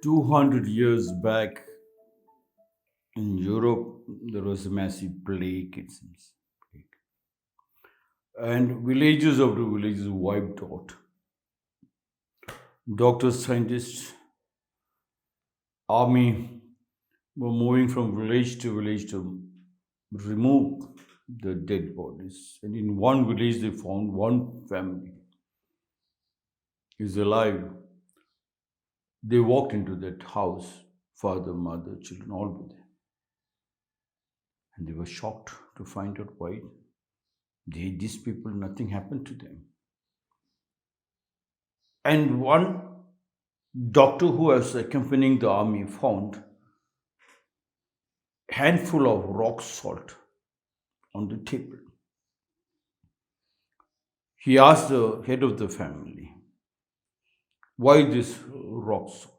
200 years back in Europe, there was a massive plague, it seems. And villages after villages wiped out. Doctors, scientists, army were moving from village to village to remove the dead bodies. And in one village, they found one family is alive. They walked into that house, father, mother, children, all were there. And they were shocked to find out why these people, nothing happened to them. And one doctor who was accompanying the army found handful of rock salt on the table. He asked the head of the family, why this rock salt?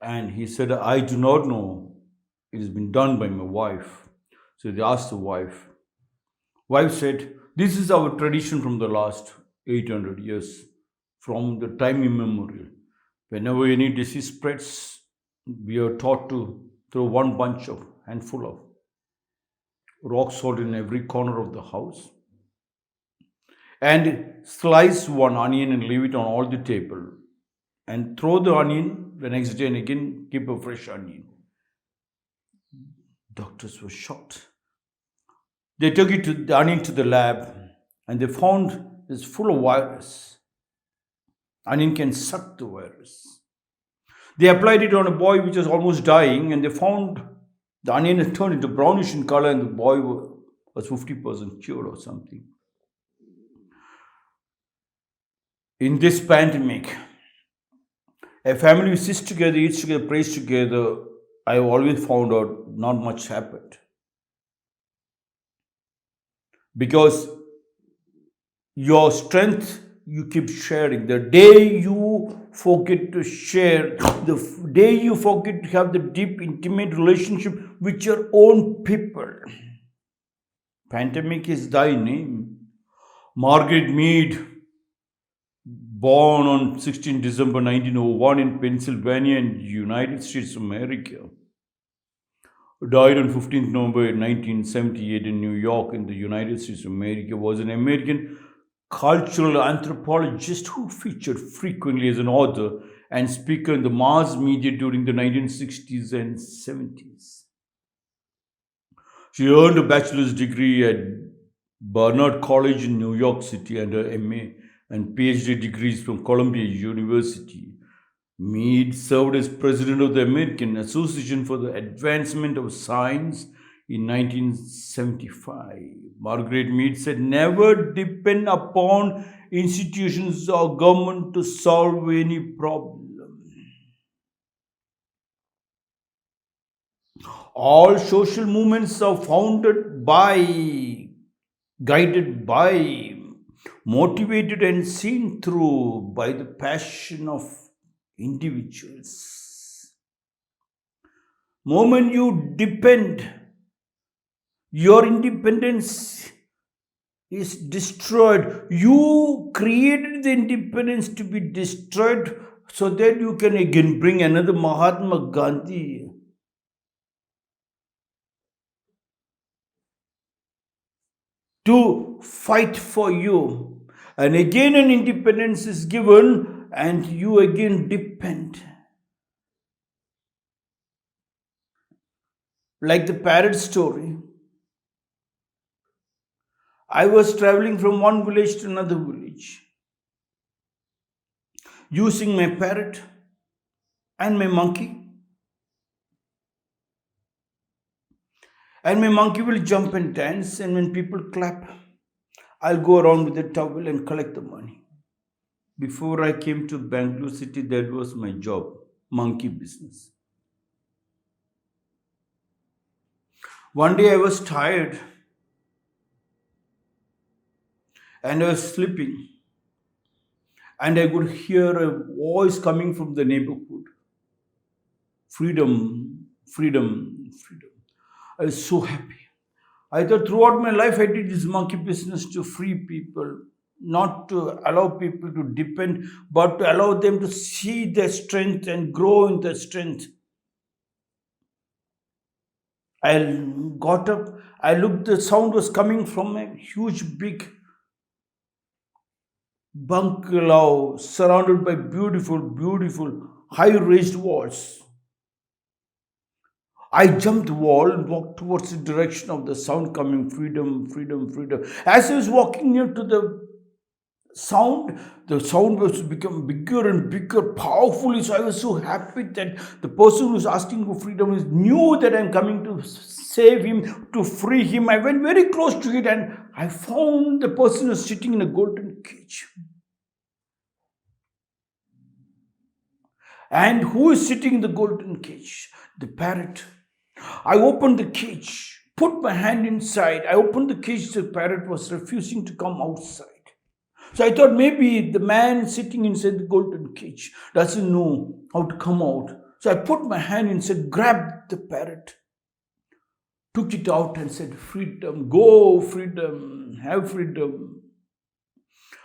And he said, I do not know. It has been done by my wife. So they asked the wife. Wife said, this is our tradition from the last 800 years, from the time immemorial. Whenever any disease spreads, we are taught to throw one bunch of handful of rock salt in every corner of the house and slice one onion and leave it on all the table and throw the onion the next day and again keep a fresh onion. Doctors were shocked. They took the onion to the lab and they found it's full of virus. Onion can suck the virus. They applied it on a boy which was almost dying and they found the onion had turned into brownish in color and the boy was 50% cured or something. In this pandemic, a family who sits together, eats together, prays together, I have always found out not much happened. Because your strength you keep sharing. The day you forget to share, the day you forget to have the deep, intimate relationship with your own people. Pandemic is thy name. Margaret Mead, born on 16 December 1901 in Pennsylvania in United States of America, died on 15th November 1978 in New York in the United States of America, was an American cultural anthropologist who featured frequently as an author and speaker in the mass media during the 1960s and 70s. She earned a bachelor's degree at Barnard College in New York City and her MA and PhD degrees from Columbia University. Mead served as president of the American Association for the Advancement of Science in 1975. Margaret Mead said, never depend upon institutions or government to solve any problem. All social movements are founded by, guided by, motivated and seen through by the passion of individuals. Moment you depend, your independence is destroyed. You created the independence to be destroyed so that you can again bring another Mahatma Gandhi. To fight for you. And again an independence is given and you again depend. Like the parrot story. I was traveling from one village to another village, using my parrot and my monkey. And my monkey will jump and dance, and when people clap, I'll go around with a towel and collect the money. Before I came to Bangalore city, that was my job, monkey business. One day I was tired and I was sleeping, and I could hear a voice coming from the neighborhood. Freedom, freedom, freedom. I was so happy. I thought throughout my life I did this monkey business to free people. not to allow people to depend, but to allow them to see their strength and grow in their strength. I got up, I looked, the sound was coming from a huge, big bungalow surrounded by beautiful, beautiful, high raised walls. I jumped the wall and walked towards the direction of the sound coming. Freedom, freedom, freedom. As I was walking near to sound, the sound was become bigger and bigger, powerfully. So I was so happy that the person who was asking for freedom knew that I'm coming to save him, to free him. I went very close to it and I found the person was sitting in a golden cage. And who is sitting in the golden cage? The parrot. I opened the cage, put my hand inside. I opened the cage, the parrot was refusing to come outside. So I thought maybe the man sitting inside the golden cage doesn't know how to come out. So I put my hand inside, grabbed the parrot, took it out and said, freedom, go, freedom, have freedom.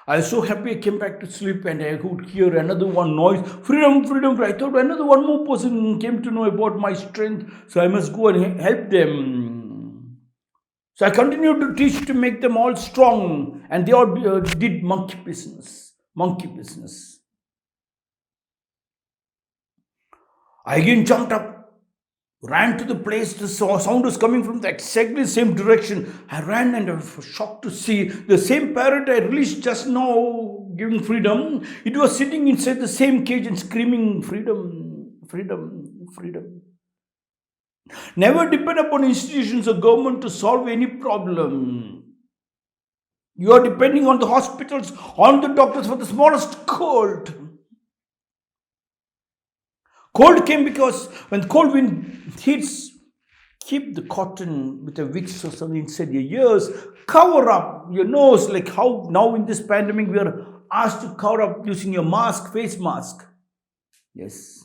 I was so happy I came back to sleep and I could hear another one noise, freedom, freedom. I thought another one more person came to know about my strength, so I must go and help them. So I continued to teach to make them all strong, and they all did monkey business. Monkey business. I again jumped up, ran to the place. The sound was coming from the exactly same direction. I ran and I was shocked to see the same parrot I released just now, giving freedom. It was sitting inside the same cage and screaming, freedom, freedom, freedom. Never depend upon institutions or government to solve any problem. You are depending on the hospitals, on the doctors for the smallest cold. Cold came because when cold wind hits, keep the cotton with a wicks or something inside your ears, cover up your nose, like how now in this pandemic we are asked to cover up using your mask, face mask. Yes,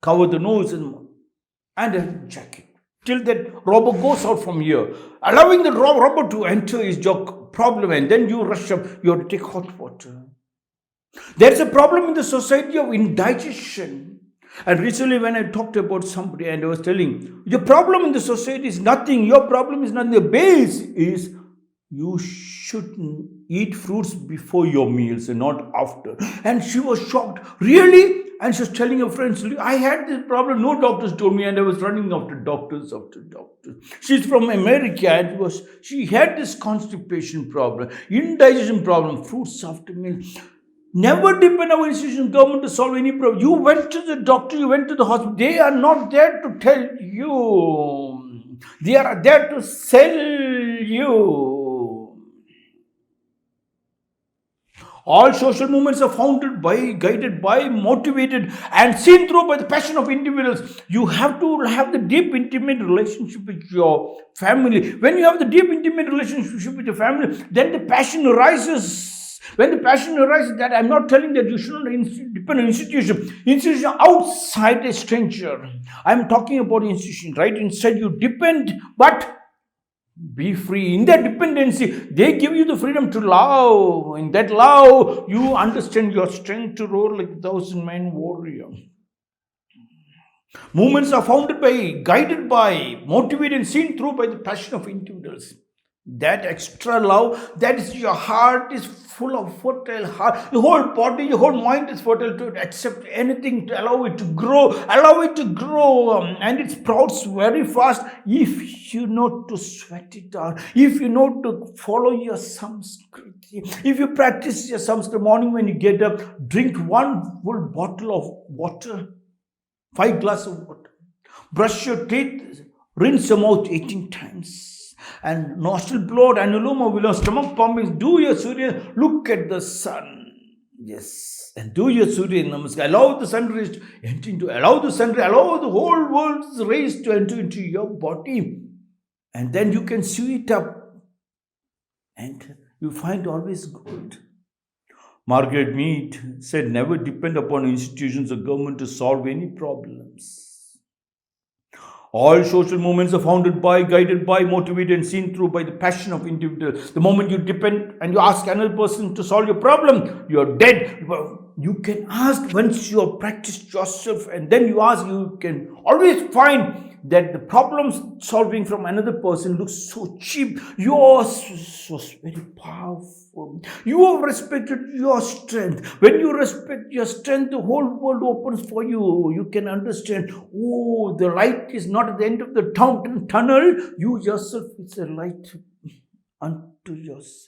cover the nose and a jacket till that robber goes out from here. Allowing the robber to enter is your problem, and then you rush up, you have to take hot water. There's a problem in the society of indigestion. And recently, when I talked about somebody and I was telling, the problem in the society is nothing, your problem is nothing. The base is you should eat fruits before your meals and not after. And she was shocked. Really? And she was telling her friends, I had this problem, no doctors told me, and I was running after doctors after doctors. She's from America and she had this constipation problem, indigestion problem, fruits after meals. Never depend on institution, government to solve any problem. You went to the doctor, you went to the hospital. They are not there to tell you. They are there to sell you. All social movements are founded by, guided by, motivated, and seen through by the passion of individuals. You have to have the deep, intimate relationship with your family. When you have the deep, intimate relationship with your family, then the passion arises. When the passion arises, that I'm not telling that you shouldn't depend on institution outside a stranger. I'm talking about institution, right? Instead, you depend, but be free. In that dependency, they give you the freedom to love. In that love, you understand your strength to roar like a 1,000-man warrior. Movements are founded by, guided by, motivated and seen through by the passion of individuals. That extra love, that is, your heart is full of fertile heart. Your whole body, your whole mind is fertile to accept anything, to allow it to grow, and it sprouts very fast if you know to sweat it out, if you know to follow your samskriti, if you practice your samskriti. Morning when you get up, drink one full bottle of water, 5 glasses of water, brush your teeth, rinse your mouth 18 times. And nostril blow, anuloma viloma, stomach pumping, do your Surya, look at the sun. Yes. And do your Surya Namaskar. Allow the sun rays to enter into, allow the whole world's rays to enter into your body. And then you can sew it up. And you find always good. Margaret Mead said, never depend upon institutions or government to solve any problems. All social movements are founded by, guided by, motivated, and seen through by the passion of individual. The moment you depend and you ask another person to solve your problem, you are dead. You can ask once you have practiced yourself, and then you ask, you can always find that the problem solving from another person looks so cheap. Yours was very powerful. You have respected your strength. When you respect your strength, the whole world opens for you. You can understand, oh, the light is not at the end of the tunnel. You yourself is a light unto yourself.